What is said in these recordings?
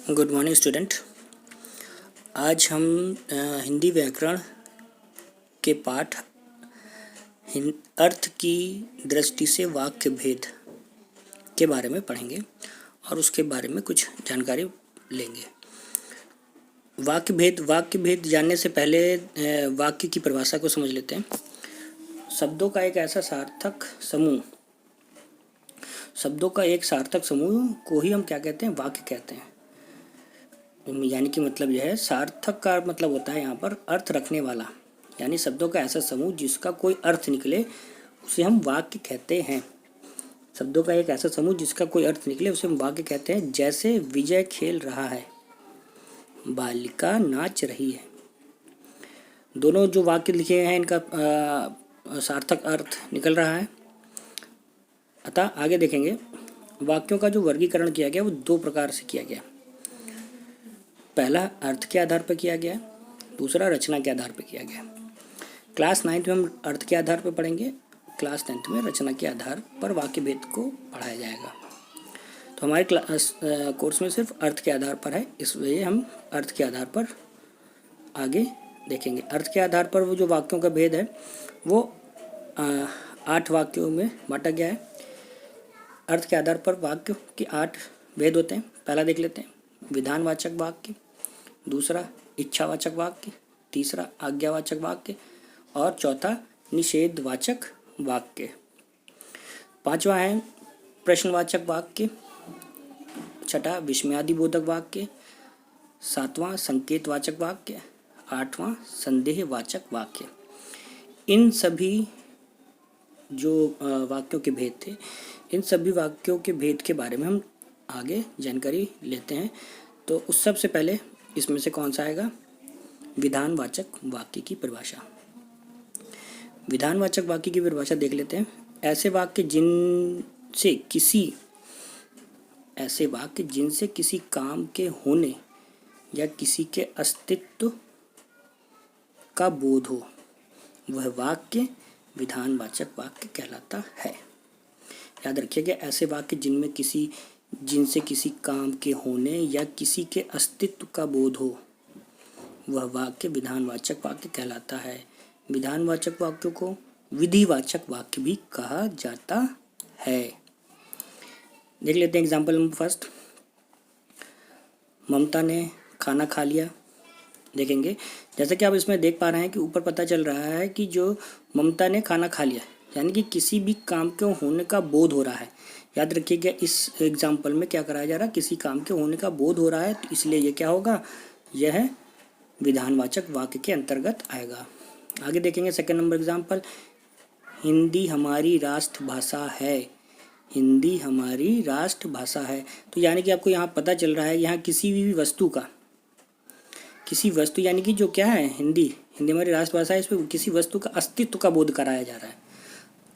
Good morning student. आज हम हिंदी व्याकरण के पाठ अर्थ की दृष्टि से वाक्य भेद के बारे में पढ़ेंगे और उसके बारे में कुछ जानकारी लेंगे। वाक्य भेद जानने से पहले वाक्य की परिभाषा को समझ लेते हैं। शब्दों का एक ऐसा सार्थक समूह को ही हम क्या कहते हैं? वाक्य कहते हैं। यानी कि मतलब यह है, सार्थक का मतलब होता है यहाँ पर अर्थ रखने वाला, यानी शब्दों का ऐसा समूह जिसका कोई अर्थ निकले उसे हम वाक्य कहते हैं। शब्दों का एक ऐसा समूह जिसका कोई अर्थ निकले उसे हम वाक्य कहते हैं। जैसे विजय खेल रहा है, बालिका नाच रही है। दोनों जो वाक्य लिखे हैं इनका सार्थक अर्थ निकल रहा है। अतः आगे देखेंगे, वाक्यों का जो वर्गीकरण किया गया वो दो प्रकार से किया गया। पहला अर्थ के आधार पर किया गया, दूसरा रचना के आधार पर किया गया। क्लास 9 में हम अर्थ के आधार पर पढ़ेंगे, क्लास 10 में रचना के आधार पर वाक्य भेद को पढ़ाया जाएगा। तो हमारे कोर्स में सिर्फ अर्थ के आधार पर है, इसलिए हम अर्थ के आधार पर आगे देखेंगे। अर्थ के आधार पर वो जो वाक्यों का भेद है वो 8 वाक्यों में बांटा गया है। अर्थ के आधार पर वाक्य के 8 भेद होते हैं। पहला देख लेते हैं, विधानवाचक वाक्य, दूसरा इच्छावाचक वाक्य, तीसरा आज्ञावाचक वाक्य और चौथा निषेधवाचक वाक्य। पांचवा है प्रश्नवाचक वाक्य, छठा विस्मयादिबोधक वाक्य, सातवां संकेतवाचक वाक्य, आठवां संदेहवाचक वाक्य। इन सभी जो वाक्यों के भेद थे, इन सभी वाक्यों के भेद के बारे में हम आगे जानकारी लेते हैं। तो उस सबसे पहले इसमें से कौन सा आएगा? विधानवाचक वाक्य की परिभाषा। विधानवाचक वाक्य की परिभाषा देख लेते हैं। ऐसे वाक्य जिनसे किसी काम के होने या किसी के अस्तित्व का बोध हो, वह वाक्य विधानवाचक वाक्य कहलाता है। याद रखिएगा, ऐसे वाक्य जिनसे किसी काम के होने या किसी के अस्तित्व का बोध हो, वह वाक्य विधानवाचक वाक्य कहलाता है। विधानवाचक वाक्यों को विधिवाचक वाक्य भी कहा जाता है। देख लेते हैं एग्जाम्पल नंबर फर्स्ट, ममता ने खाना खा लिया। देखेंगे, जैसे कि आप इसमें देख पा रहे हैं कि ऊपर पता चल रहा है कि जो ममता ने खाना खा लिया, यानी कि किसी भी काम के होने का बोध हो रहा है। याद रखिएगा, इस एग्जाम्पल में क्या कराया जा रहा है? किसी काम के होने का बोध हो रहा है, तो इसलिए यह क्या होगा? यह विधानवाचक वाक्य के अंतर्गत आएगा। आगे देखेंगे सेकंड नंबर एग्जाम्पल, हिंदी हमारी राष्ट्रभाषा है। हिंदी हमारी राष्ट्रभाषा है, तो यानी कि आपको यहाँ पता चल रहा है, यहाँ किसी वस्तु यानी कि जो क्या है, हिंदी हमारी राष्ट्रभाषा है, इसमें किसी वस्तु का अस्तित्व का बोध कराया जा रहा है।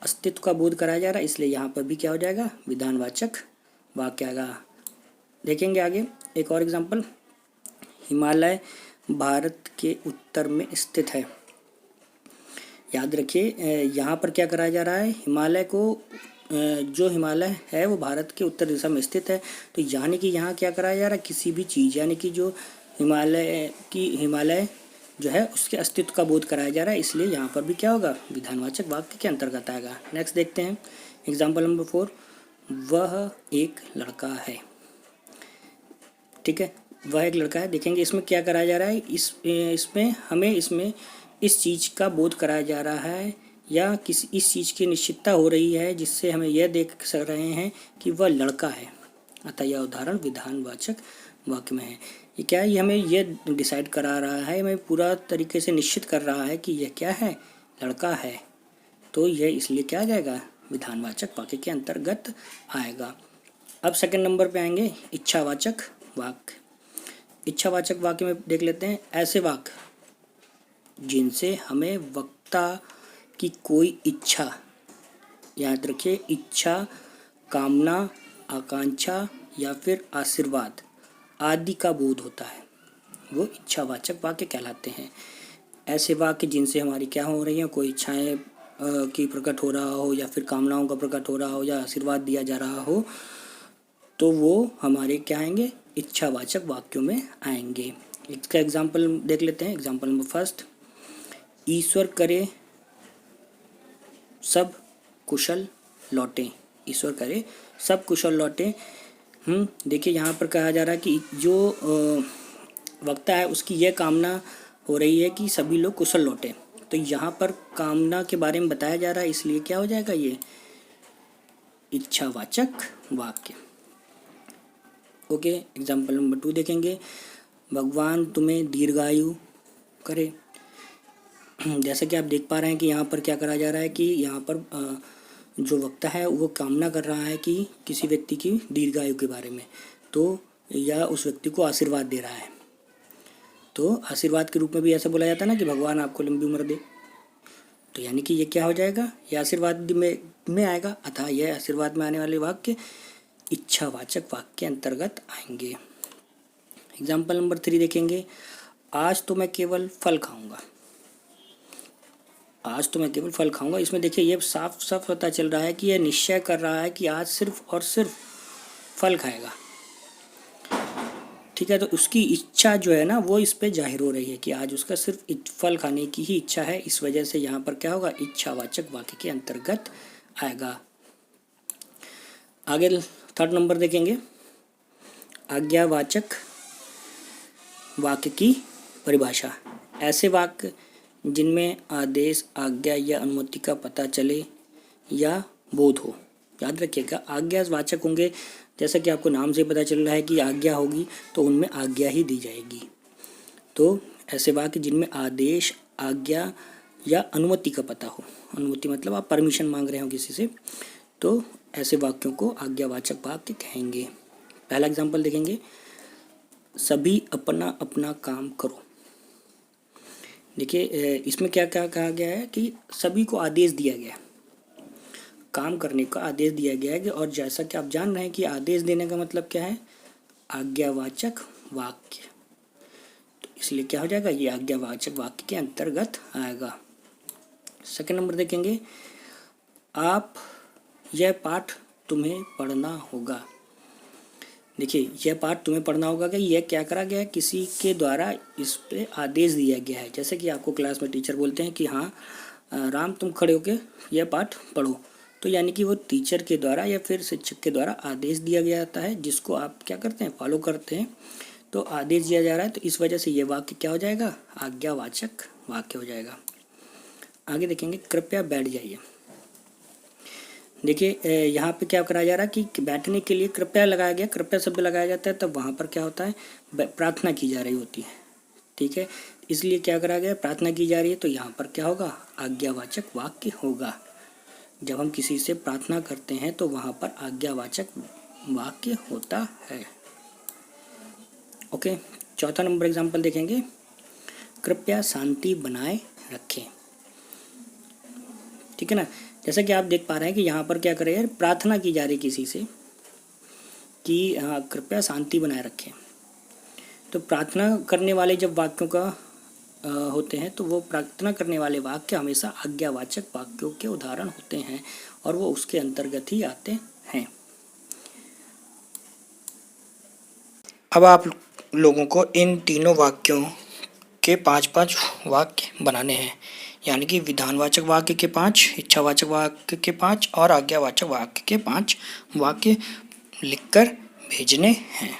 अस्तित्व का बोध कराया जा रहा है, इसलिए यहाँ पर भी क्या हो जाएगा? विधानवाचक वाक्य आएगा। देखेंगे आगे एक और एग्जाम्पल, हिमालय भारत के उत्तर में स्थित है। याद रखिए, यहाँ पर क्या कराया जा रहा है? हिमालय को, जो हिमालय है वो भारत के उत्तर दिशा में स्थित है। तो यानी कि यहाँ क्या कराया जा रहा है? किसी भी चीज़, यानी कि जो हिमालय जो है उसके अस्तित्व का बोध कराया जा रहा है, इसलिए यहाँ पर भी क्या होगा? विधानवाचक वाक्य के अंतर्गत आएगा। नेक्स्ट देखते हैं एग्जाम्पल नंबर 4, वह एक लड़का है। ठीक है, वह एक लड़का है। देखेंगे इसमें क्या कराया जा रहा है? इसमें इस चीज़ का बोध कराया जा रहा है या इस चीज़ की निश्चितता हो रही है, जिससे हमें यह देख सक रहे हैं कि वह लड़का है। अतः यह उदाहरण विधानवाचक वाक्य में है। ये क्या है? ये हमें यह डिसाइड करा रहा है, हमें पूरा तरीके से निश्चित कर रहा है कि यह क्या है? लड़का है। तो यह इसलिए क्या आ जाएगा? विधानवाचक वाक्य के अंतर्गत आएगा। अब सेकंड नंबर पे आएंगे इच्छावाचक वाक्य। इच्छावाचक वाक्य में देख लेते हैं, ऐसे वाक्य जिनसे हमें वक्ता की कोई इच्छा, याद रखिए इच्छा, कामना, आकांक्षा या फिर आशीर्वाद आदि का बोध होता है, वो इच्छावाचक वाक्य कहलाते हैं। ऐसे वाक्य जिनसे हमारी क्या हो रही है? कोई इच्छाएं की प्रकट हो रहा हो या फिर कामनाओं का प्रकट हो रहा हो या आशीर्वाद दिया जा रहा हो, तो वो हमारे क्या आएंगे? इच्छावाचक वाक्यों में आएंगे। इसका एग्जाम्पल देख लेते हैं। एग्जाम्पल नंबर फर्स्ट, ईश्वर करे सब कुशल लौटें। ईश्वर करे सब कुशल लौटें। देखिए यहाँ पर कहा जा रहा है कि जो वक्ता है उसकी यह कामना हो रही है कि सभी लोग कुशल लौटें। तो यहाँ पर कामना के बारे में बताया जा रहा है, इसलिए क्या हो जाएगा, ये इच्छावाचक वाक्य। ओके, एग्जाम्पल नंबर 2 देखेंगे, भगवान तुम्हें दीर्घायु करे। जैसा कि आप देख पा रहे हैं कि यहाँ पर क्या करा जा रहा है कि यहाँ पर जो वक्ता है वो कामना कर रहा है कि किसी व्यक्ति की दीर्घायु के बारे में, तो या उस व्यक्ति को आशीर्वाद दे रहा है। तो आशीर्वाद के रूप में भी ऐसा बोला जाता है ना कि भगवान आपको लंबी उम्र दे। तो यानी कि ये क्या हो जाएगा, ये आशीर्वाद में आएगा। अतः यह आशीर्वाद में आने वाले वाक्य इच्छावाचक वाक्य के अंतर्गत आएंगे। एग्जाम्पल नंबर 3 देखेंगे, आज तो मैं केवल फल खाऊंगा। आज तो मैं केवल फल खाऊंगा, इसमें देखिए ये साफ साफ पता चल रहा है कि यह निश्चय कर रहा है कि आज सिर्फ और सिर्फ फल खाएगा। ठीक है, तो उसकी इच्छा जो है ना वो इस पे जाहिर हो रही है कि आज उसका सिर्फ फल खाने की ही इच्छा है। इस वजह से यहाँ पर क्या होगा, इच्छावाचक वाक्य के अंतर्गत आएगा। आगे थर्ड नंबर देखेंगे, आज्ञावाचक वाक्य की परिभाषा। ऐसे वाक्य जिनमें आदेश, आज्ञा या अनुमति का पता चले या बोध हो। याद रखिएगा, आज्ञावाचक होंगे, जैसा कि आपको नाम से पता चल रहा है कि आज्ञा होगी तो उनमें आज्ञा ही दी जाएगी। तो ऐसे वाक्य जिनमें आदेश, आज्ञा या अनुमति का पता हो। अनुमति मतलब आप परमिशन मांग रहे हो किसी से, तो ऐसे वाक्यों को आज्ञावाचक वाक्य कहेंगे। पहला एग्जाम्पल देखेंगे, सभी अपना अपना काम करो। देखिए इसमें क्या क्या कहा गया है कि सभी को आदेश दिया गया, काम करने का आदेश दिया गया है। और जैसा कि आप जान रहे हैं कि आदेश देने का मतलब क्या है, आज्ञावाचक वाक्य। तो इसलिए क्या हो जाएगा, ये आज्ञावाचक वाक्य के अंतर्गत आएगा। सेकंड नंबर देखेंगे, आप यह पाठ तुम्हें पढ़ना होगा। देखिए यह पाठ तुम्हें पढ़ना होगा कि यह क्या करा गया है, किसी के द्वारा इस पे आदेश दिया गया है। जैसे कि आपको क्लास में टीचर बोलते हैं कि हाँ राम तुम खड़े होकर यह पाठ पढ़ो, तो यानी कि वो टीचर के द्वारा या फिर शिक्षक के द्वारा आदेश दिया गया जाता है, जिसको आप क्या करते हैं, फॉलो करते हैं। तो आदेश दिया जा रहा है, तो इस वजह से ये वाक्य क्या हो जाएगा, आज्ञावाचक वाक्य हो जाएगा। आगे देखेंगे, कृपया बैठ जाइए। देखिए यहाँ पे क्या करा जा रहा है कि बैठने के लिए कृपया लगाया गया, कृपया शब्द लगाया जाता है, तब वहाँ पर क्या होता है, प्रार्थना की जा रही होती है। ठीक है, इसलिए क्या करा गया, प्रार्थना की जा रही है, तो यहाँ पर क्या होगा, आज्ञावाचक वाक्य होगा। जब हम किसी से प्रार्थना करते हैं तो वहाँ पर आज्ञावाचक वाक्य होता है। ओके, चौथा नंबर एग्जाम्पल देखेंगे, कृपया शांति बनाए रखें। ठीक है ना, जैसा कि आप देख पा रहे हैं कि यहाँ पर क्या करें, प्रार्थना की जा रही किसी से कि कृपया शांति बनाए रखें। तो प्रार्थना करने वाले जब वाक्यों का होते हैं तो वो प्रार्थना करने वाले वाक्य हमेशा आज्ञावाचक वाक्यों के उदाहरण होते हैं और वो उसके अंतर्गत ही आते हैं। अब आप लोगों को इन तीनों वाक्यों के 5-5 वाक्य बनाने हैं, यानी कि विधानवाचक वाक्य के 5, इच्छावाचक वाक्य के 5 और आज्ञावाचक वाक्य के 5 वाक्य लिखकर भेजने हैं।